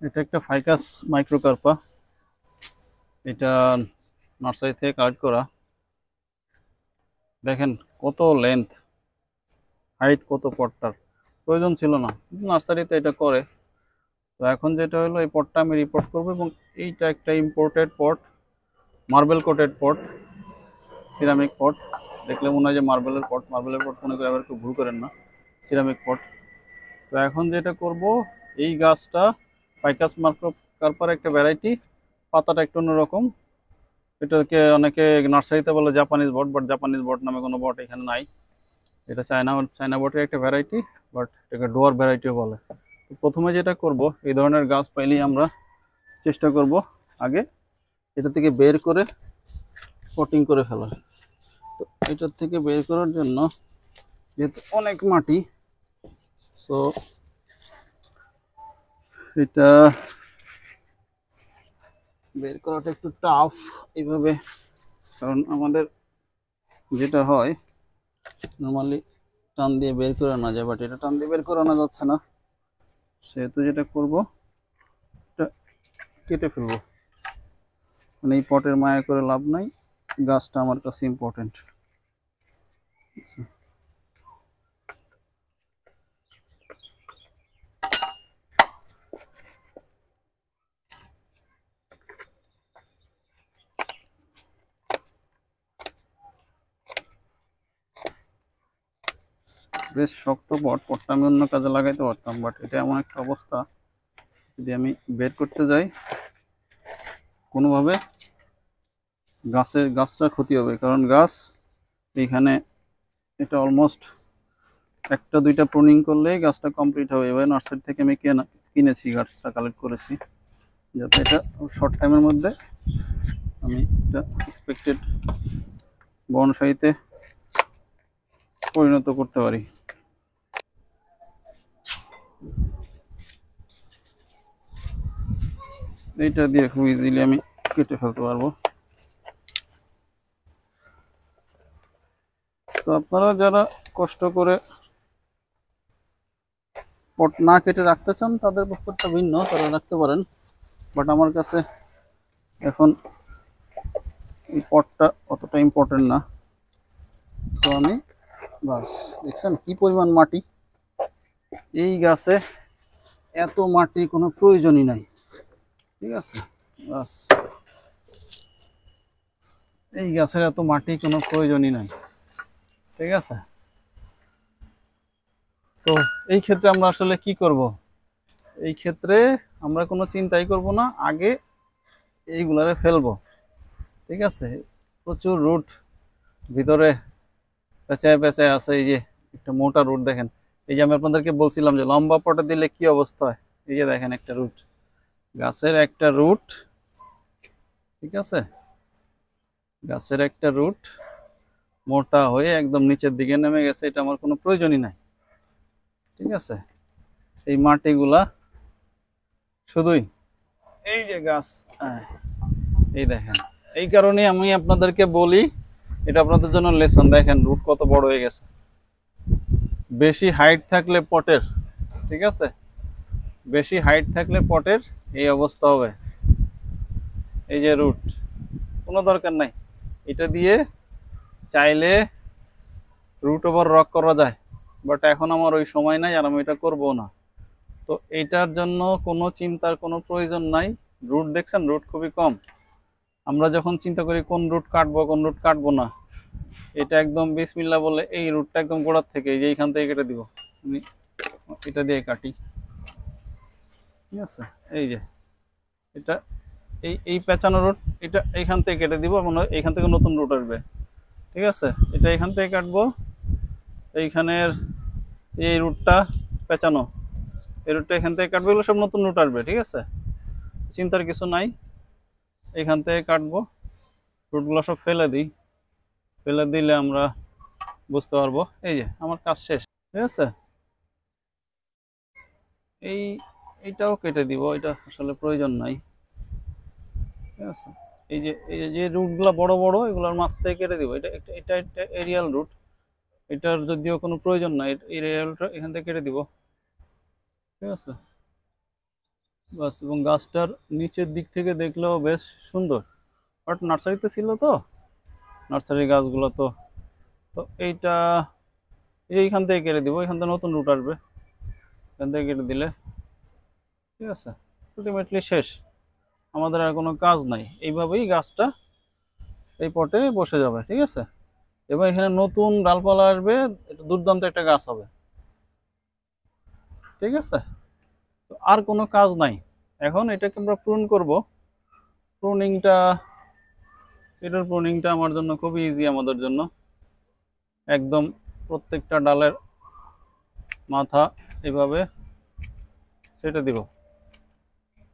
এটা একটা ফাইকাস মাইক্রোকার্পা। এটা নার্সারি থেকে কালেক্ট করা। দেখেন কত লেন্থ, হাইট কত পটটার, প্রয়োজন ছিল না, কিন্তু নার্সারিতে এটা করে। তো এখন যেটা হলো, এই পটটা আমি রিপোর্ট করবো, এবং এইটা একটা ইম্পোর্টেড পট, মার্বেল কোটেড পট, সিরামিক পট। দেখলে মনে হয় যে মার্বেলের পট, মার্বেলের পট মনে করে আবার কেউ ভুল করেন না, সিরামিক পট। তো এখন যেটা করব, এই গাছটা ফাইকাস মাইক্রোকার্পার একটা ভ্যারাইটি, পাতাটা একটু অন্যরকম। এটাকে অনেকে নার্সারিতে বলে জাপানিজ বট, বাট জাপানিজ বট নামে কোনো বট এখানে নাই। এটা চায়না বটের একটা ভ্যারাইটি, বাট এটাকে ডোয়ার ভ্যারাইটিও বলে। তো প্রথমে যেটা করব, এই ধরনের গাছ পাইলেই আমরা চেষ্টা করব আগে এটা থেকে বের করে পটিং করে ফেলার। তো এটার থেকে বের করার জন্য, যেহেতু অনেক মাটি, সো এটা বের করাটা একটু টাফ এইভাবে, কারণ আমাদের যেটা হয় নর্মালি টান দিয়ে বের করে আনা যায়, বাট এটা টান দিয়ে বের করে আনা যাচ্ছে না। সেহেতু যেটা করব, এটা কেটে ফেলবো। মানে এই পটের মায়া করে লাভ নাই, গাছটা আমার কাছে ইম্পর্টেন্ট। বেশ শক্ত পট, পটটা আমি অন্য কাজে লাগাইতে পারতাম, বাট এটা এমন একটা অবস্থা, যদি আমি বের করতে যাই কোনোভাবে গাছটার ক্ষতি হবে। কারণ গাছ এইখানে, এটা অলমোস্ট একটা দুইটা প্রুনিং করলেই গাছটা কমপ্লিট হবে। এবার নার্সারি থেকে আমি কিনেছি, গাছটা কালেক্ট করেছি, যাতে এটা শর্ট টাইমের মধ্যে আমি এটা এক্সপেক্টেড বনসাইতে পরিণত করতে পারি। এইটা দিয়ে খুব ইজিলি আমি কেটে ফেলতে পারবো। তো আপনারা যারা কষ্ট করে পট না কেটে রাখতে চান, তাদের ব্যাপারটা ভিন্ন, তারা রাখতে পারেন। বাট আমার কাছে এখন এই পটটা অতটা ইম্পর্টেন্ট না। তো আমি বাস, দেখছেন কি পরিমাণ মাটি, এই গাছে এত মাটি কোনো প্রয়োজনই নাই। ঠিক আছে, বাস, এই গাছের এত মাটি কোনো প্রয়োজনই নাই। ঠিক আছে, তো এই ক্ষেত্রে আমরা আসলে কি করব? এই ক্ষেত্রে আমরা কোনো চিন্তাই করব না, আগে এইগুলারে ফেলবো। ঠিক আছে, প্রচুর রুট ভিতরে পেঁচায় পেঁচায় আছে। এই যে একটা মোটা রুট দেখেন, এই যে আমি আপনাদেরকে বলছিলাম যে লম্বা পটে দিলে কি অবস্থা হয়। এই যে দেখেন একটা রুট, গাছের একটা রুট, ঠিক আছে, গাছের একটা রুট মোটা হয়ে একদম নিচের দিকে নেমে গেছে। এটা আমার কোনো প্রয়োজনই নাই। ঠিক আছে, এই মাটিগুলা শুধুই এই যে গাছ, এই দেখেন, এই কারণে আমি আপনাদেরকে বলি, এটা আপনাদের জন্য লেসন। দেখেন রুট কত বড় হয়ে গেছে। বেশি হাইট থাকলে পটের, ঠিক আছে, বেশি হাইট থাকলে পটের এই অবস্থা হবে। এই যে রুট, কোনো দরকার নাই। এটা দিয়ে চাইলে রুট ওভার রক করা যায়, বাট এখন আমার ওই সময় নাই, আর আমি এটা করবো না। তো এইটার জন্য কোনো চিন্তার কোনো প্রয়োজন নাই। রুট দেখছেন, রুট খুবই কম। আমরা যখন চিন্তা করি কোন রুট কাটবো কোন রুট কাটবো না, এটা একদম বিসমিল্লাহ বলে এই রুটটা একদম গোড়ার থেকে, এই যে এইখান থেকে কেটে দিব। আমি এটা দিয়ে কাটি, ঠিক আছে। এই যে এটা, এই এই পেঁচানো রুট, এটা এইখান থেকে কেটে দিব, এবং এইখান থেকে নতুন রুট আসবে। ঠিক আছে, এটা এখান থেকে কাটবো। এইখানের এই রুটটা পেঁচানো, এই রুটটা এখান থেকে কাটবো, এগুলো সব নতুন রুট আসবে। ঠিক আছে, চিন্তার কিছু নাই। এইখান থেকে কাটবো, রুটগুলো সব ফেলে দিই, ফেলে দিলে আমরা বুঝতে পারবো। এই যে আমার কাজ শেষ। ঠিক আছে, এই এইটাও কেটে দিব, এটা আসলে প্রয়োজন নাই। ঠিক আছে, এই যে যে রুটগুলো বড় বড়, এগুলোর মাছ থেকে কেটে দিব। এটা এটা এটা এরিয়াল রুট, এটার যদিও কোনো প্রয়োজন নাই, এই এরিয়ালটা এখান থেকে কেটে দিব। ঠিক আছে, বাস, এবং গাছটার নিচের দিক থেকে দেখলেও বেশ সুন্দর। বাট নার্সারিতে ছিল তো, নার্সারি গাছগুলো তো, তো এইটা এইখান থেকে কেটে দিব, এখান থেকে নতুন রুট আসবে, এখান থেকে কেটে দিলে ঠিক আছে, আলটিমেটলি শেষ। আমাদের আর কোনো কাজ নাই, এইভাবেই গাছটা এই পটে বসে যাবে, ঠিক আছে। এবং এখানে নতুন ডালপালা আসবে, এটা দুর্দান্ত একটা গাছ হবে, ঠিক আছে। তো আর কোনো কাজ নাই, এখন এটাকে আমরা প্রুন করব। প্রুনিংটা, এটার প্রুনিংটা আমার জন্য খুবই ইজি, আমাদের জন্য একদম প্রত্যেকটা ডালের মাথা এভাবে সেটা দিব,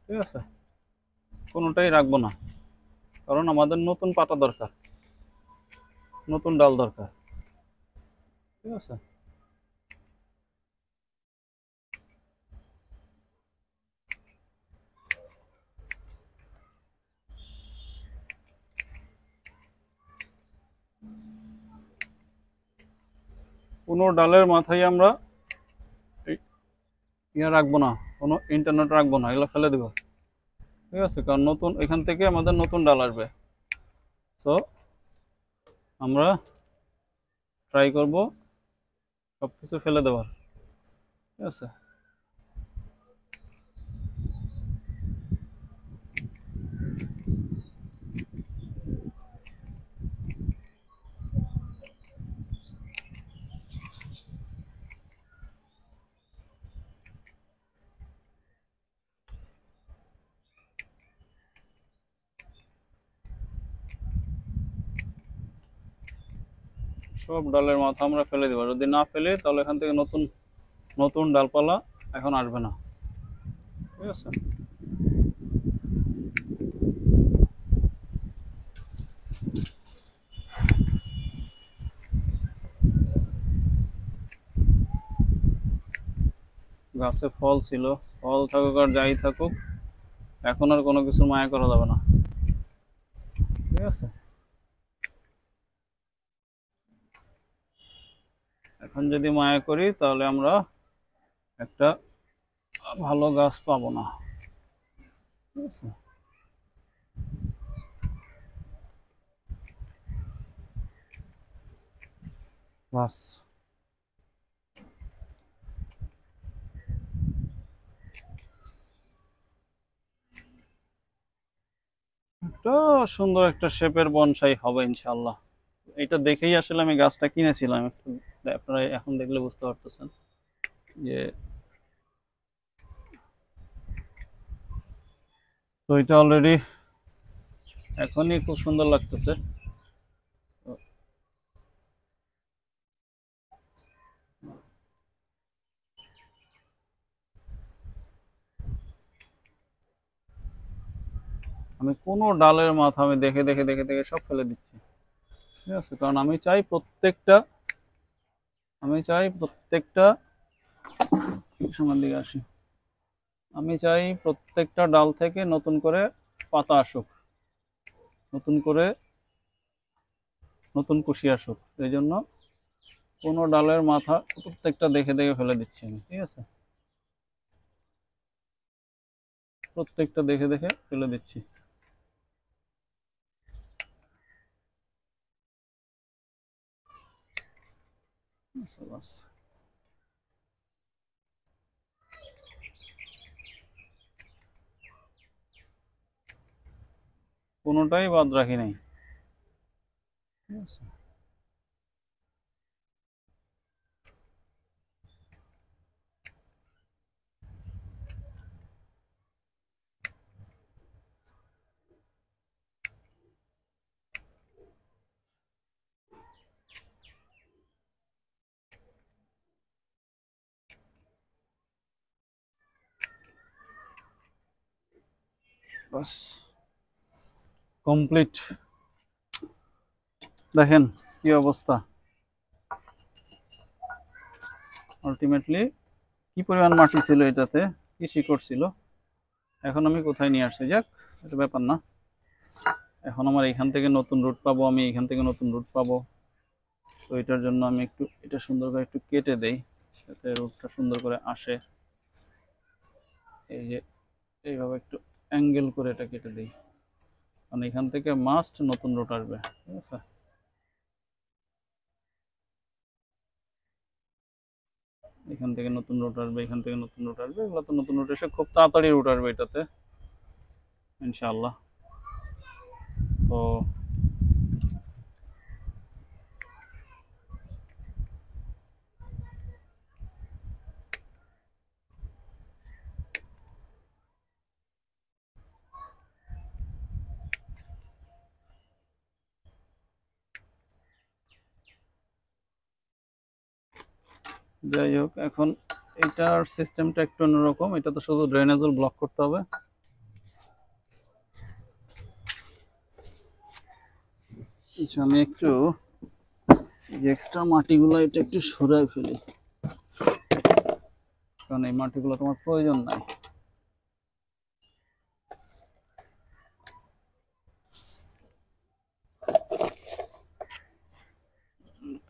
ঠিক আছে, কোনোটাই রাখবো না, কারণ আমাদের নতুন পাতা দরকার, নতুন ডাল দরকার, ঠিক আছে। 15 ডালের মাথায় আমরা ইয়ে রাখবো না, কোনো ইন্টারনেট রাখবো না, এগুলো ফেলে দেবো, ঠিক আছে, কারণ নতুন এখান থেকে আমাদের নতুন ডাল আসবে। সো আমরা ট্রাই করব সব কিছু ফেলে দেওয়ার, ঠিক আছে। সব ডালের মাথা আমরা ফেলে দেবো, যদি না ফেলে তাহলে এখান থেকে নতুন নতুন ডালপালা এখন আসবে না, ঠিক আছে। গাছে ফল ছিল, ফল থাকুক আর যাই থাকুক, এখন আর কোনো কিছু মায়া করা যাবে না, ঠিক আছে। এখন যদি মায়া করি তাহলে আমরা একটা ভালো গাছ পাবো না, ঠিক আছে। বাস, একটা সুন্দর একটা শেপের বনসাই হবে ইনশাল্লাহ। এটা দেখেই আসলে আমি গাছটা কিনেছিলাম, একটু আপনারা এখন দেখলে বুঝতে পারতেছেন যে, তো এটা অলরেডি এখনই খুব সুন্দর লাগতেছে। আমি কোনো ডালের মাথা আমি দেখে দেখে দেখে দেখে সব ফেলে দিচ্ছি, ঠিক আছে, কারণ আমি চাই প্রত্যেকটা সামনের দিকে আসি, আমি চাই প্রত্যেকটা ডাল থেকে নতুন করে পাতা আসুক, নতুন করে নতুন কুশি আসুক, এই জন্য কোনো ডালের মাথা প্রত্যেকটা দেখে দেখে ফেলে দিচ্ছি আমি, ঠিক আছে, প্রত্যেকটা দেখে দেখে ফেলে দিচ্ছি। বাস, কোনোটাই বাদ রাখি নাই, ঠিক আছে। বাস, কমপ্লিট। দেখেন কি অবস্থা, আলটিমেটলি কি পরিমাণ মাটি ছিল এটাতে, কি শিকড় ছিল, এখন আমি কোথায় নিয়ে আসছি, যাক এটা ব্যাপার না। এখন আমার এখান থেকে নতুন রুট পাবো, আমি এখান থেকে নতুন রুট পাবো। তো এটার জন্য আমি একটু এটা সুন্দর করে একটু কেটে দেই, যাতে রুটটা সুন্দর করে আসে। এই যে এইভাবে একটু অ্যাঙ্গেল করে এটা কেটে দিই, কারণ এখান থেকে মাস্ট নতুন রুট আসবে। ঠিক আছে, এখান থেকে নতুন রুট আসবে, এখান থেকে নতুন রুট আসবে, এগুলো তো নতুন রুট এসে খুব তাড়াতাড়ি রুট আসবে এটাতে ইনশাআল্লাহ। তো যাই হোক, এখন এটার সিস্টেমটা একটু অন্যরকম। এটা তো শুধু ড্রেনেজ ব্লক করতে হবে। আচ্ছা, আমি একটু এক্সট্রা মাটিগুলো এটা একটু সরাই ফেলি, কারণ এই মাটিগুলো তোমার প্রয়োজন নাই।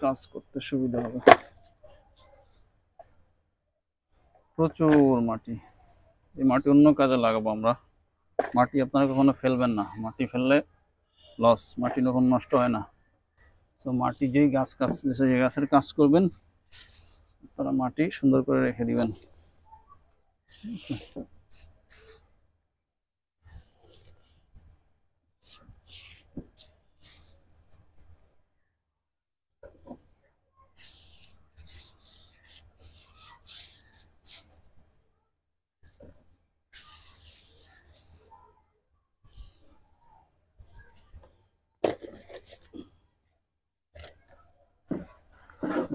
কাজ করতে সুবিধা হবে। প্রচুর মাটি, এই মাটি অন্য কাজে লাগাবো আমরা। মাটি আপনারা কখনো ফেলবেন না, মাটি ফেললে লস, মাটি কখনো নষ্ট হয় না। তো মাটি যেই যে গাছের কাজ করবেন তারা মাটি সুন্দর করে রেখে দিবেন।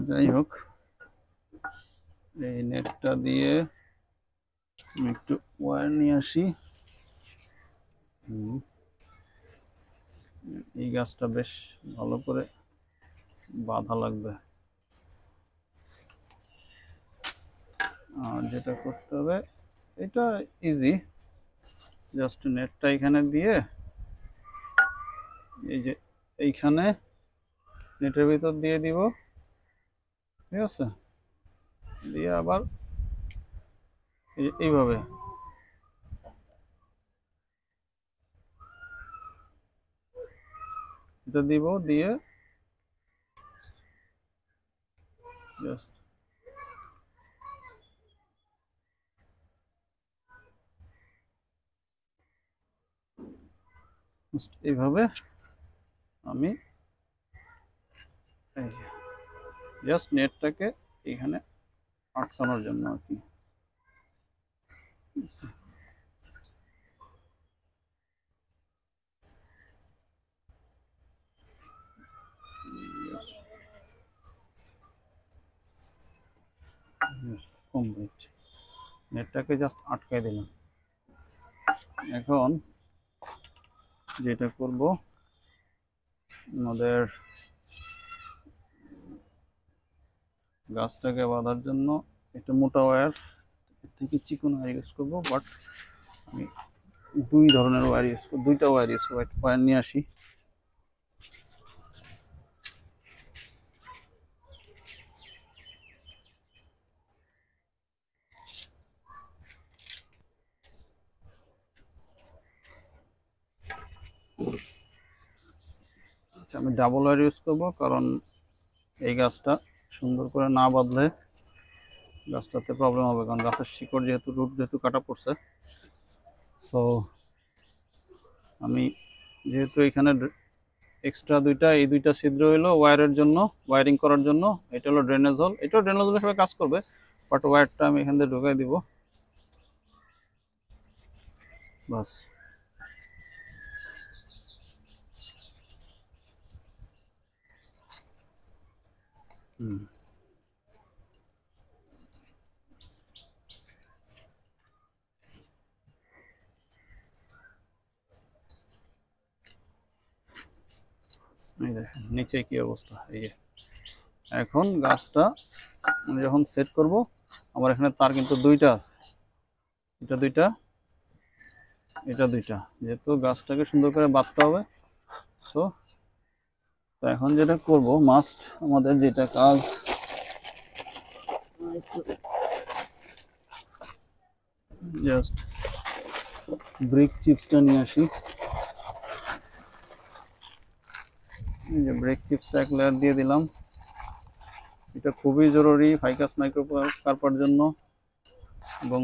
যাই হোক, এই নেটটা দিয়ে আমি একটু ওয়্যার নিয়ে আসি। এই গাছটা বেশ ভালো করে বাঁধা লাগবে। আর যেটা করতে হবে, এটা ইজি, জাস্ট নেটটা এখানে দিয়ে, এই যে এইখানে নেটের ভিতর দিয়ে দিব। ঠিক আছে, দিয়ে আবার এইভাবে এটা দিব, দিয়ে জাস্ট এইভাবে আমি জাস্ট নেটটাকে এখানে আটকানোর জন্য আর কি। কমপ্লিট, নেটটাকে জাস্ট আটকাই দিলাম। এখন যেটা করব, আমাদের গাছটাকে বাঁধার জন্য একটা মোটা ওয়্যার, এর থেকে চিকন ওয়্যার ইউজ করবো, বাট আমি দুই ধরনের ওয়্যার ইউজ করবো, দুইটা ওয়্যার ইউজ করবো। একটা ওয়্যার নিয়ে আসি। আচ্ছা, আমি ডাবল ওয়্যার ইউজ করবো, কারণ এই গাছটা সুন্দর করে না বাঁধলে গাছটাতে প্রবলেম হবে, কারণ গাছের শিকড় যেহেতু, রুট যেহেতু কাটা পড়ছে। সো আমি যেহেতু এখানে এক্সট্রা দুইটা, এই দুইটা ছিদ্র হলো ওয়্যারের জন্য, ওয়্যারিং করার জন্য। এটা হলো ড্রেনেজ হোল, এটাও ড্রেনেজ হোল হিসেবে কাজ করবে, বাট ওয়্যারটা আমি এখান থেকে ঢুকাই দিব, বাস। এই দেখেন নিচে কি অবস্থা। এই যে এখন গাছটা আমি যখন সেট করব, আমার এখানে তার কিন্তু দুইটা আছে, এটা দুইটা, এটা দুইটা, যেহেতু গাছটাকে সুন্দর করে বাঁধতে হবে। সো তো এখন যেটা করব, মাস্ট আমাদের যেটা কাজ, জাস্ট ব্রিক চিপসটা নিয়ে আসি। এই যে ব্রিক চিপসটা এক লেয়ার দিয়ে দিলাম। এটা খুবই জরুরি ফাইকাস মাইক্রোকার্পার জন্য। এবং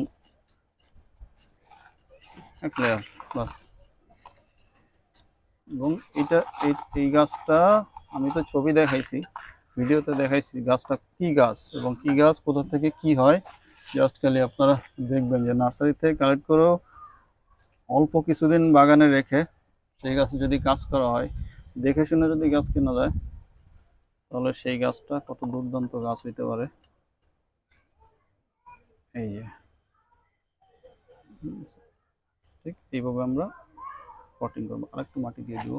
এক লেয়ার বাস। এবং এটা এই গাছটা আমি তো ছবি দেখাইছি, ভিডিওতে দেখাইছি গাছটা কি গাছ এবং কি গাছ কোথা থেকে কি হয়। জাস্ট খালি আপনারা দেখবেন যে নার্সারি থেকে কালেক্ট করেও অল্প কিছুদিন বাগানে রেখে সেই গাছে যদি কাজ করা হয়, দেখে শুনে যদি গাছ কেনা যায়, তাহলে সেই গাছটা কত দুর্দান্ত গাছ হইতে পারে। এই যে ঠিক এইভাবে আমরা পটিং করবো। আরেকটু মাটি দিয়ে দিব।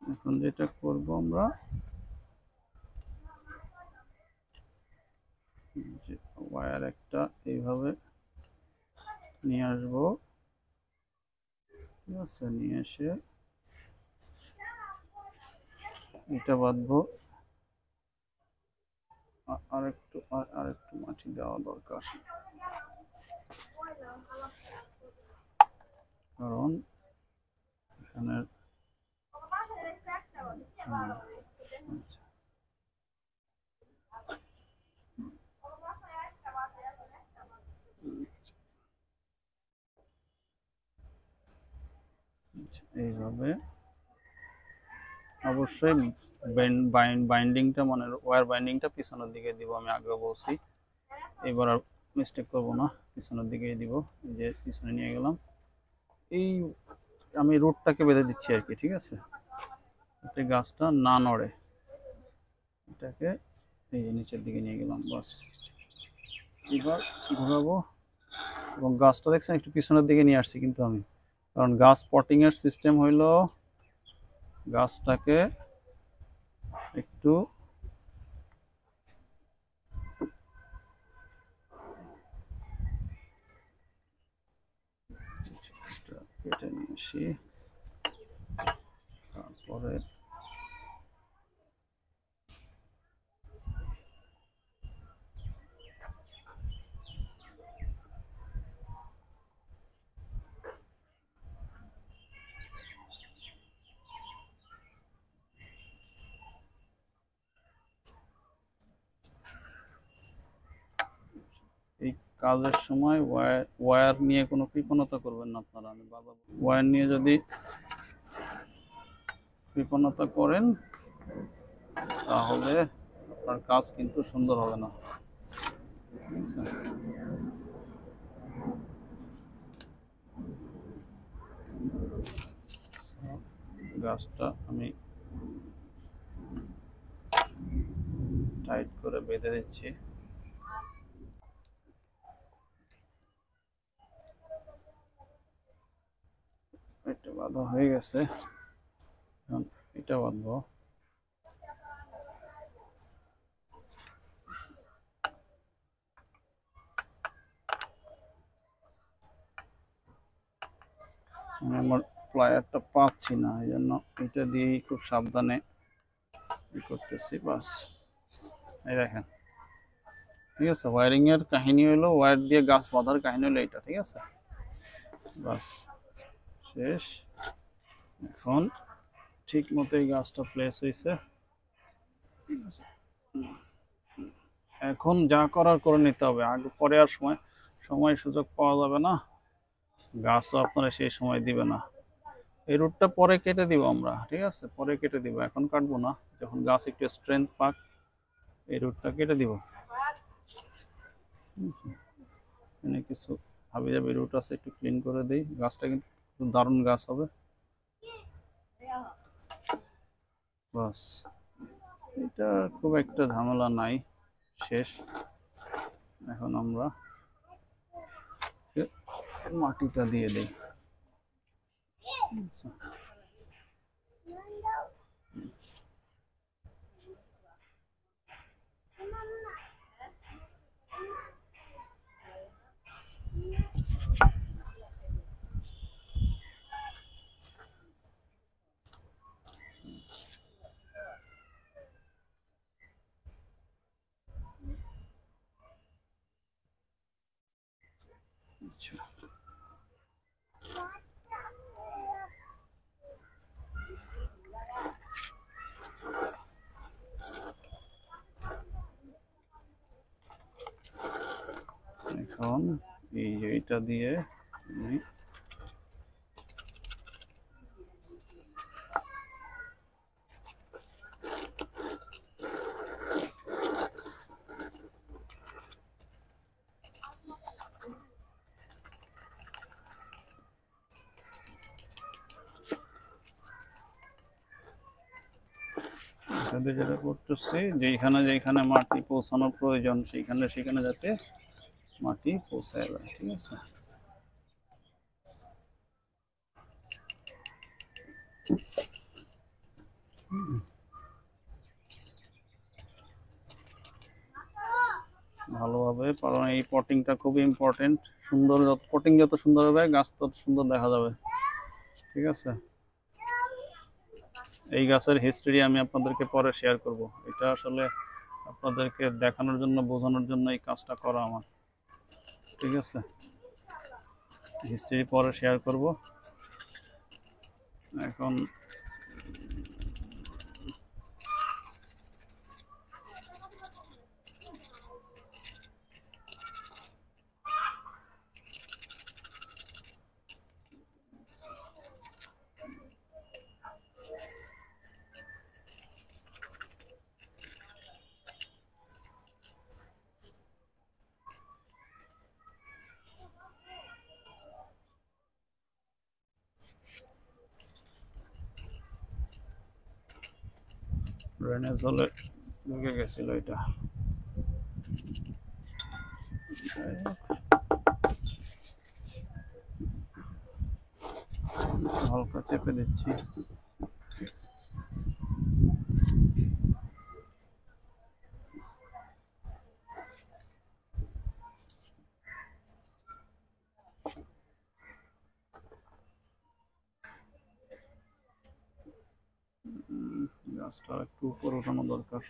এখন যেটা করব আমরা, যে ওয়্যার একটা এইভাবে নিয়ে আসবো, ঠিক আছে? নিয়ে এসে এটা বাঁধবো। আরেকটু মাটি দেওয়া দরকার, কারণ এখানে আচ্ছা এইভাবে অবশ্যই বাইন্ডিংটা মানে ওয়্যার বাইন্ডিংটা পিছনের দিকে দিব। আমি আগে বলছি, এবার আর মিস্টেক করবো না, পিছনের দিকেই দিব। এই যে পিছনে নিয়ে গেলাম, এই আমি রুটটাকে বেঁধে দিচ্ছি আর কি, ঠিক আছে? যাতে গাছটা না নড়ে। এটাকে এই যে নিচের দিকে নিয়ে গেলাম, বাস। এবার ঘোরাবো এবং গাছটা দেখছেন একটু পিছনের দিকে নিয়ে আসছি কিন্তু আমি, কারণ গাছ পটিংয়ের সিস্টেম হইল গাছটাকে একটু কেটে নিয়ে আসি, তারপরে এই কাজের সময় ওয়্যার নিয়ে কোনো কৃপণতা করবেন না আপনারা। আমি বারবার ওয়্যার নিয়ে যদি কৃপণতা করেন তাহলে আপনার কাজ কিন্তু সুন্দর হবে না। গাছটা আমি টাইট করে বেঁধে দিচ্ছি। এটা বাঁধা হয়ে গেছে, এখন এটা বাঁধবো। আমি আমার প্লায়ারটা পাচ্ছি না, এই জন্য এটা দিয়েই খুব সাবধানে করতেছি, বাস। এই দেখেন, ঠিক আছে? ওয়্যারিং এর কাহিনী হলো, ওয়্যার দিয়ে গাছ বাঁধার কাহিনী হলো এটা, ঠিক আছে? বাস শেষ। এখন ঠিক মতো এই গাছটা প্লেস হয়েছে। এখন যা করার করে নিতে হবে, আগে পরে আর সময় সুযোগ পাওয়া যাবে না, গাছও আপনারা সেই সময় দিবে না। এই রুটটা পরে কেটে দিব আমরা, ঠিক আছে? পরে কেটে দিব, এখন কাটবো না। যখন গাছ একটু স্ট্রেংথ পাক এই রুটটা কেটে দিব। এখানে কিছু হাবি যাবে রুট আছে, একটু ক্লিন করে দিই। গাছটা কিন্তু দারুণ গাছ হবে, বাস। এটা খুব একটা ঝামেলা নাই, শেষ। এখন আমরা মাটিটা দিয়ে দিই। আচ্ছা, এখন এই যে এটা দিয়ে আমি যেটা করতেছি, যেখানে যেখানে মাটি পৌঁছানোর প্রয়োজন সেইখানে সেখানে যাতে মাটি পৌঁছায় যায়। ঠিক আছে, ভালোভাবে, কারণ এই পটিংটা খুবই ইম্পর্টেন্ট। সুন্দর, যত পটিং যত সুন্দর হবে গাছ তত সুন্দর দেখা যাবে। ঠিক আছে, এই গাছের হিস্ট্রি আমি আপনাদেরকে পরে শেয়ার করব। এটা আসলে আপনাদেরকে দেখানোর জন্য, বোঝানোর জন্য এই কাজটা করা আমার। ঠিক আছে, হিস্ট্রি পরে শেয়ার করব। এখন ড্রেনেজ হলে ঢুকে গেছিল এটা। হালকা চেপে দিচ্ছি। গাছটা একটু উপরে ওঠানো দরকার।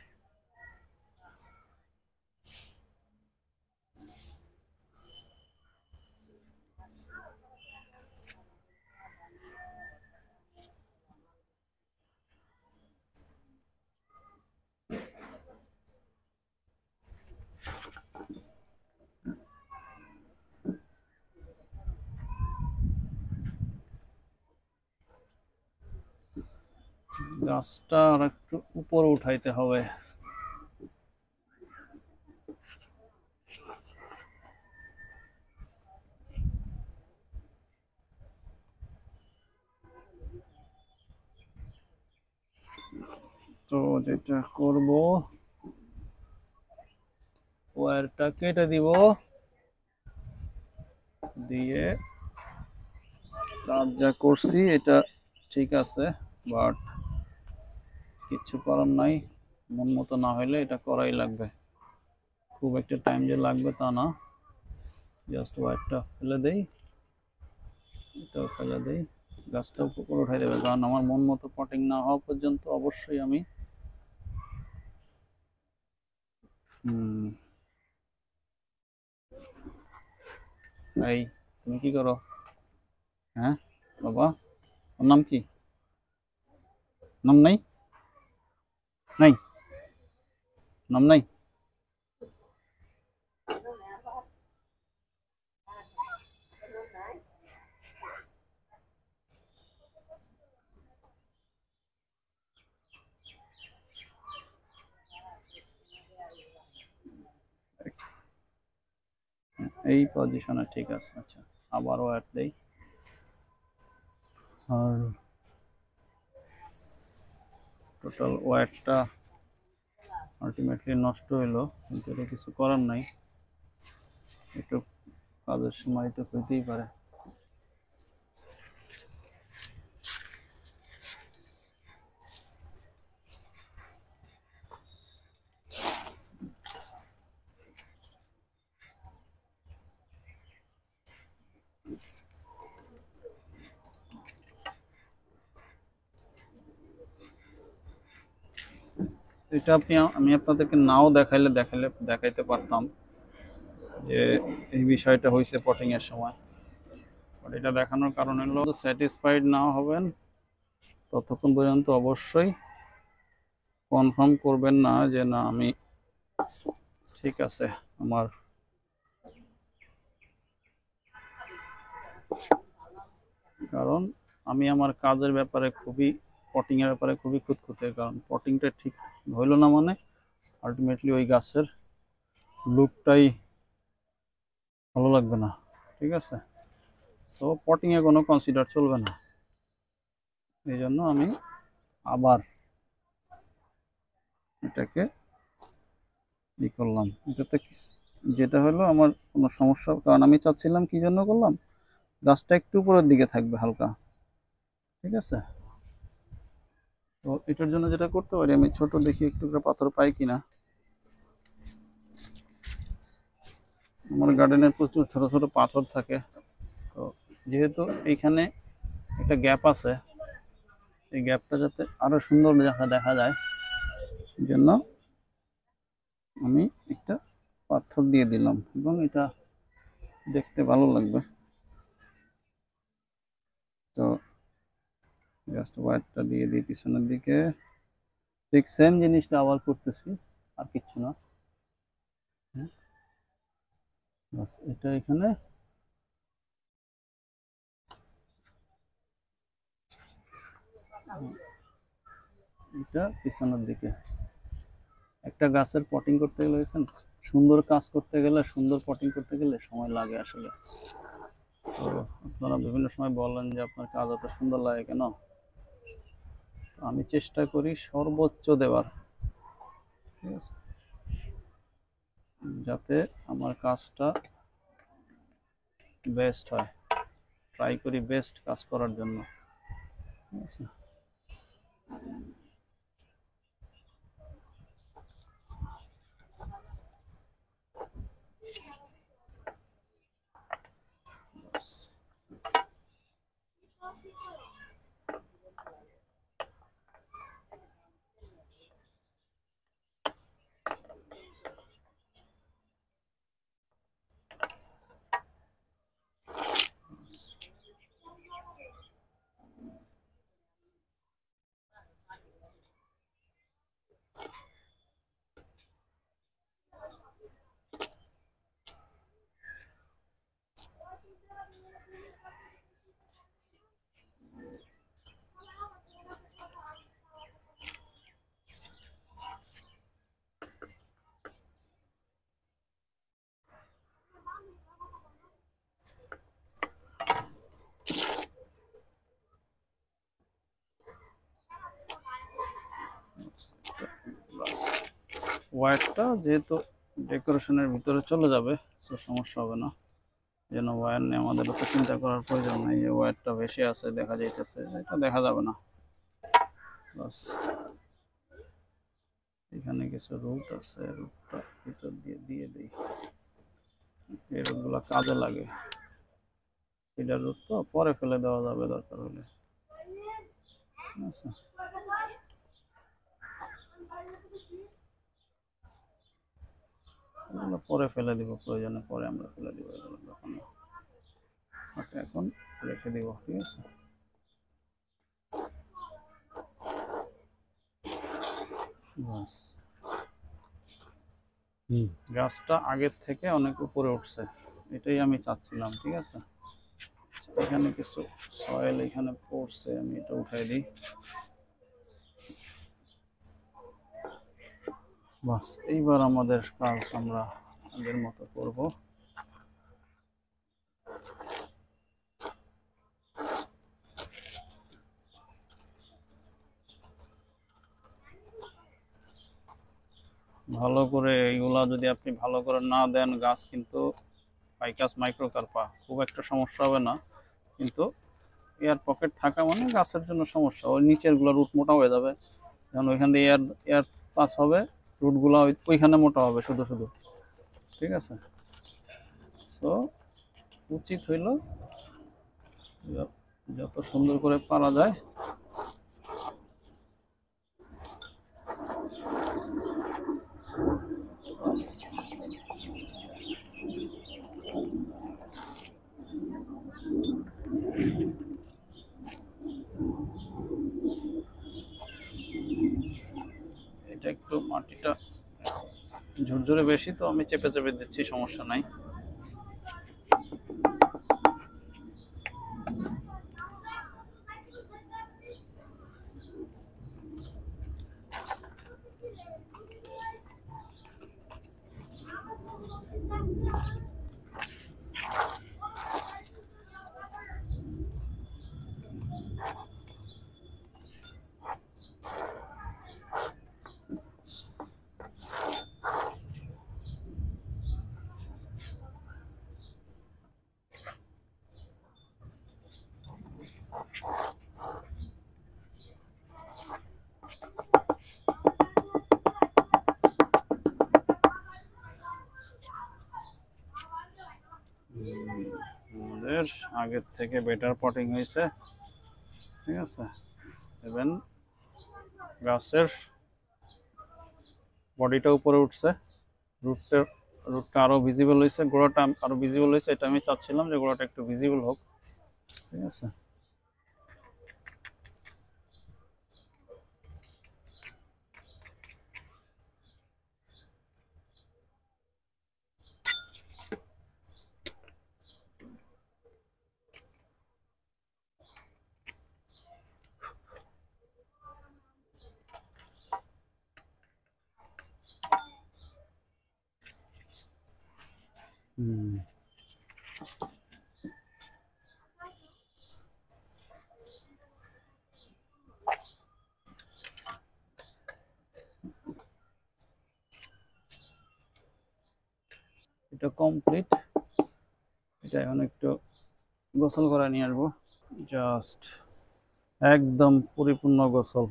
গাছটা আর একটু উপরে উঠাইতে হবে। তো যেটা করব, ওয়্যারটা কেটে দিব, দিয়ে কাজ যা করছি এটা ঠিক আছে, বাট কিচ্ছু করার নাই। মন মতো না হইলে এটা করাই লাগবে। খুব একটা টাইম যে লাগবে তা না, জাস্ট ওয়্যারটা ফেলে দেই, এটাও ফেলে দেই, গাছটা উপর উঠাই দেবে। কারণ আমার মন মতো পটিং না হওয়া পর্যন্ত অবশ্যই আমি এই, তুমি কি করো? হ্যাঁ বাবা, ওর নাম কি? নাম নাই? নাই নাম নাই? এই পজিশনে ঠিক আছে। আচ্ছা, আবার ওয়্যার দেই। আর টোটাল ওয়্যারটা আলটিমেটলি নষ্ট হইলো, কিন্তু এটা কিছু করার নাই। একটু কাজের সময় একটু হইতেই পারে। এটা আমি আপনাদেরকে নাও দেখাইতে পারতাম যে এই বিষয়টা হয়েছে পটিং এর সময়। বাট এটা দেখানোর কারণ হলো স্যাটিসফাইড না হবেন ততক্ষণ পর্যন্ত অবশ্যই কনফার্ম করবেন না যে না আমি ঠিক আছে আমার কারণ আমি আমার কাজের ব্যাপারে খুবই পটিং এর ব্যাপারে খুবই খুঁতখুঁতে, কারণ পটিংটা ঠিক হইলো না মানে আলটিমেটলি ওই গাছের লুকটাই ভালো লাগবে না। ঠিক আছে, সো পটিং এ কোনো কনসিডার চলবে না। এই জন্য আমি আবার এটাকে ই করলাম। এটাতে যেটা হলো আমার কোনো সমস্যা, কারণ আমি চাচ্ছিলাম কি জন্য করলাম, গাছটা একটু উপরের দিকে থাকবে হালকা। ঠিক আছে, তো এটার জন্য যেটা করতে পারি আমি ছোট দেখি একটু করে পাথর পাই কিনা। আমার গার্ডেনে প্রচুর ছোট ছোট পাথর থাকে, তো যেহেতু এইখানে একটা গ্যাপ আছে, এই গ্যাপটা যাতে আরো সুন্দর দেখা যায় এই জন্য আমি একটা পাথর দিয়ে দিলাম এবং এটা দেখতে ভালো লাগবে। তো জাস্ট হোয়াইটটা দিয়ে দিই পিছনের দিকে, ঠিক সেম জিনিসটা আবার করতেছি, আর কিচ্ছু না। বাস এটা এখানে এটা পিছনের দিকে। একটা গাছের পটিং করতে গেলে সুন্দর কাজ করতে গেলে, সুন্দর পটিং করতে গেলে সময় লাগে আসলে। তো আপনারা বিভিন্ন সময় বলেন যে আপনার কাজ এত সুন্দর লাগে কেন, আমি চেষ্টা করি সর্বোচ্চ দেওয়ার। ঠিক আছে, যাতে আমার কাজটা বেস্ট হয়, ট্রাই করি বেস্ট কাজ করার জন্য। ঠিক আছে, ওয়্যারটা যেহেতু ডেকোরেশনের ভিতরে চলে যাবে, সো সমস্যা হবে না। যেন ওয়্যার নিয়ে আমাদের অত চিন্তা করার প্রয়োজন নেই। এই ওয়্যারটা ভেসে আছে দেখা যাইতেছে, এটা দেখা যাবে না। বাস এখানে কিছু রুট আছে, রুটটা ভিতর দিয়ে দিয়ে দিই, এই রুটগুলো কাজে লাগে। এটা রুট তো পরে ফেলে দেওয়া যাবে দরকার হলে। আচ্ছা, এগুলো পরে ফেলে দিব, প্রয়োজনে পরে আমরা ফেলে দিব এগুলো যখন, এখন রেখে দিব। ঠিক আছে, বাস গাছটা আগের থেকে অনেক উপরে উঠছে, এটাই আমি চাচ্ছিলাম। ঠিক আছে, এখানে কিছু সয়েল এখানে পড়ছে, আমি এটা উঠাই দিই। বাস এইবার আমাদের কাজ আমরা আগের মতো করব। ভালো করে এইগুলা যদি আপনি ভালো করে না দেন, গাছ কিন্তু ফাইকাস মাইক্রোকার্পা খুব একটা সমস্যা হবে না, কিন্তু এয়ার পকেট থাকা মানে গাছের জন্য সমস্যা। ওই নিচের গুলো রুট মোটা হয়ে যাবে, যেমন ওইখান দিয়ে এয়ার এয়ার পাস হবে, রুটগুলো ওইখানে মোটা হবে শুধু শুধু। ঠিক আছে, তো উচিত হইল যত সুন্দর করে পারা যায় জোরে বেশি, তো আমি চেপে চেপে দিচ্ছি, সমস্যা নাই। আমাদের আগের থেকে বেটার পটিং হয়েছে, ঠিক আছে। ইভেন গাছের বডিটা উপরে উঠছে, রুটটা আরো ভিজিবল হয়েছে, গোড়াটা আরো ভিজিবল হয়েছে। এটা আমি চাচ্ছিলাম যে গোড়াটা একটু ভিজিবল হোক, ঠিক আছে। এটা কমপ্লিট। এটা এখন একটু গোসল করে নিয়ে আসবো, জাস্ট একদম পরিপূর্ণ গোসল।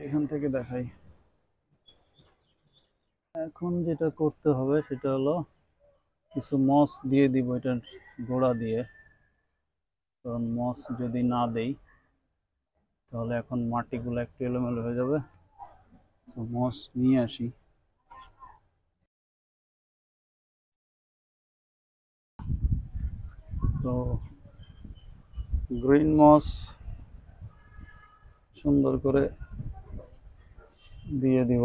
এখান থেকে দেখাই। এখন যেটা করতে হবে সেটা হলো কিছু মস দিয়ে দিব এটার গোড়া দিয়ে, কারণ মস যদি না দেই তাহলে এখন মাটিগুলো একটু এলোমেলো হয়ে যাবে। মস নিয়ে আসি। তো গ্রিন মস সুন্দর করে দিয়ে দিব,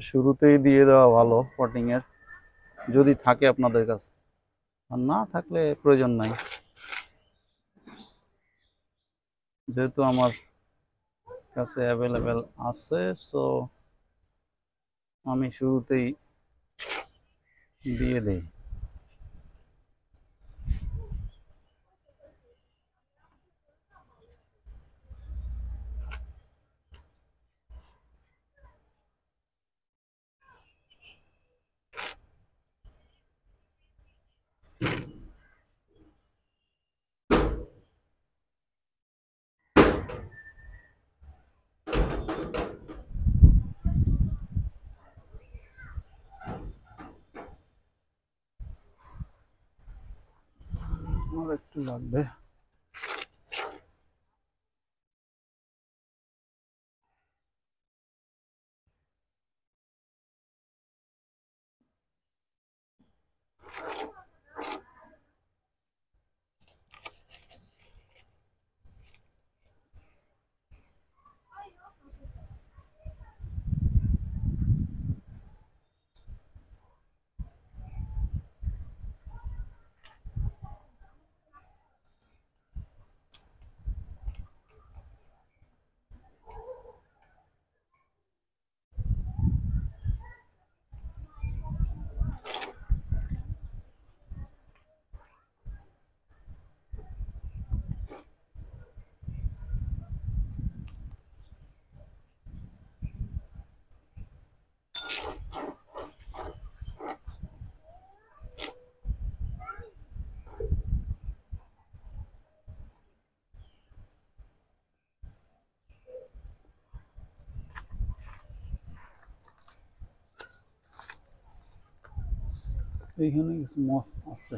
শুরুতেই দিয়ে দেওয়া ভালো পটিং এর, যদি থাকে আপনাদের কাছে, আর না থাকলে প্রয়োজন নাই। যেহেতু আমার কাছে অ্যাভেলেবেল আছে, সো আমি শুরুতেই দিয়ে দেই। আমার একটু লাগবে। এইখানে কিছু মস আছে।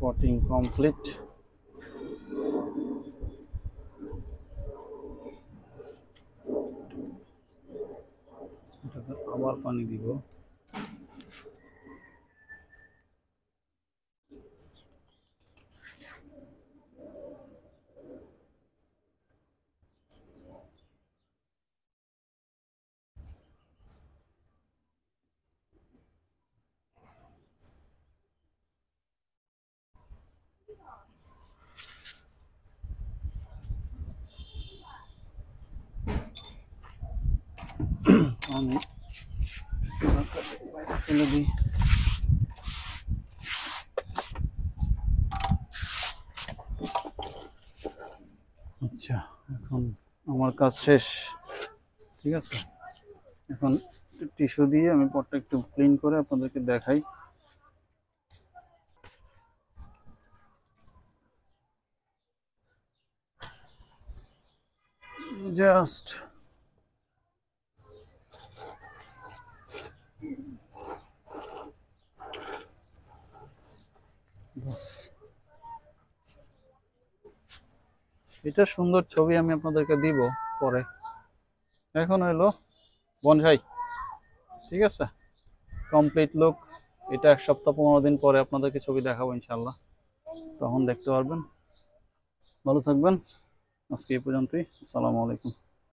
Potting complete. এটাতে আবার পানি দিব। আমি ফেলে দিই। আচ্ছা, এখন আমার কাজ শেষ। ঠিক আছে, এখন টিস্যু দিয়ে আমি পটটা একটু ক্লিন করে আপনাদেরকে দেখাই। জাস্ট এটা সুন্দর ছবি আমি আপনাদেরকে দিব পরে। এখন হলো বনসাই। ঠিক আছে, কমপ্লিট লুক। এটা 1 সপ্তাহ 15 দিন পরে আপনাদেরকে ছবি দেখাবো ইনশাল্লাহ, তখন দেখতে পারবেন। ভালো থাকবেন, আজকে এই পর্যন্তই। আসসালামু আলাইকুম।